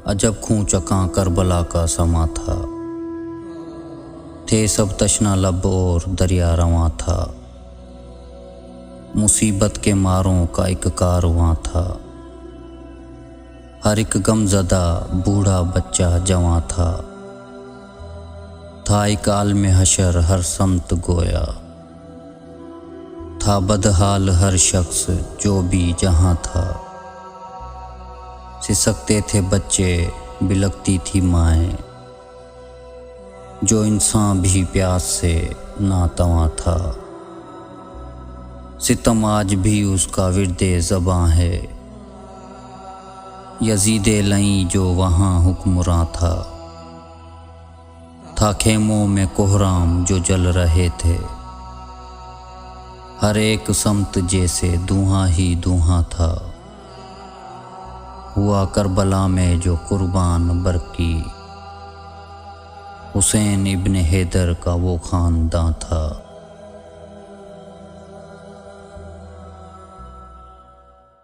अजब खूंचका करबला का समा था। थे सब तशना लब और दरिया रवां था। मुसीबत के मारों का एक कारवां था। हर एक गमज़दा बूढ़ा बच्चा जवां था। था एक आलम हशर हर समत गोया। था बदहाल हर शख्स जो भी जहां था। सिसकते थे बच्चे बिलकती थी माएँ। जो इंसान भी प्यास से नातवां था। सितम आज भी उसका विर्दे ज़बां है। यजीदे लई जो वहाँ हुक्मरां था। था खेमों में कोहराम जो जल रहे थे। हर एक समत जैसे धुआं ही धुआं था। हुआ करबला में जो कुर्बान बरकी। हुसैन इब्न हैदर का वो खानदां था।